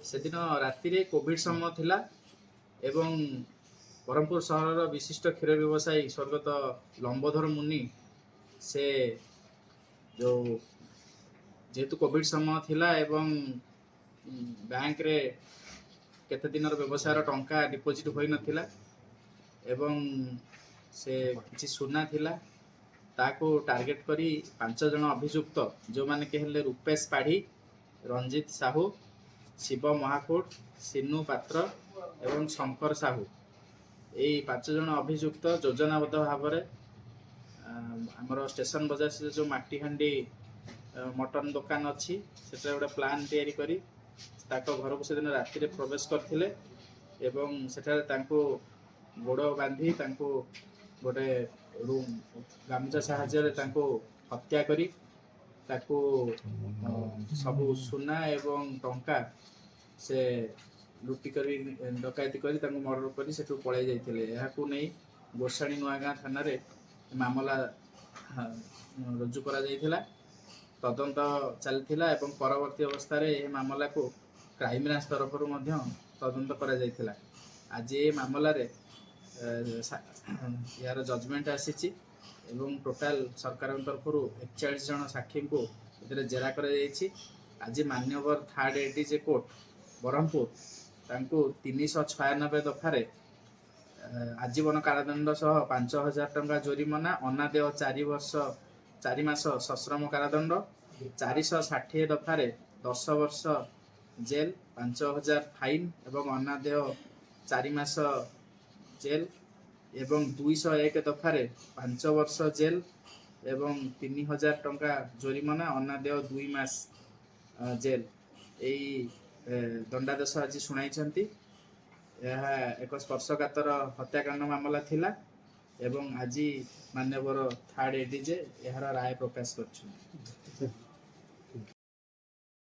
सेदिन राति रे कोविड समय थिला एवं ब्रह्मपुर सहर विशिष्ट क्षीर व्यवसायी स्वर्गत लंबोधर मुनि से जो जेहेतु कोविड समय थिला एवं बैंक रे केते दिन व्यवसाय टंका डिपोजिट होई नथिला एवं से किछि सुना थिला ताको टार्गेट करी 5 जन अभियुक्त जो माने के हेले रूपेश पाढ़ी, रंजित साहू, शिव महाकुट, सिन्नू पात्र एवं शंकर साहू यही 5 जन अभियुक्त योजनाबद्ध भाव आमर स्टेशन बजार से जो माटीहांडी मटन दुकान अच्छी से गोटे प्लान तैयारी करी घर को से दिन राति रे प्रवेश करथिले एवं सेठारे तांको गोड़ बांधी तांको गोटे रूम गामुचा साहाय्य तांको हत्या करी ताको सबु सुना एवं टंका से लुटी करी डकायती करी तांको मर्डर करी सेठू पळाई जाइथिले। एहाकू नै गोसाणी नुआगाँ थाना रे मामला रुजु करा जाइथिला। तदंत चलथिला एवं परवर्ती अवस्था रे ए मामला को क्राइम ब्रांच तरफ मध्य तदंत करा जाइथिला। आज ए मामला रे यार जजमेंट आसी एवं टोटाल सरकार तरफ 41 जन साक्षी को जेरा कर आज मान्यवर थर्ड एडीजे कोर्ट ब्रह्मपुर तांको 396 दफारे आजीवन कारादंड सह 5000 टंका जोरिमाना अनादेय 4 वर्ष 4 मास सश्रम कारादंड 460 दफारे 10 वर्ष जेल 5000 फाइन एवं अनादेय 4 मास जेल एवं 201 दफारे 5 वर्ष जेल एवं 3000 टंका जोरिमाना अनादेय 2 मास जेल यही दंडादेश आज शुणाई। यह एक स्पर्शकातर हत्याकांड मामला थिला एवं आज मान्यवर थर्ड एडीजे यार राय प्रकाश कर।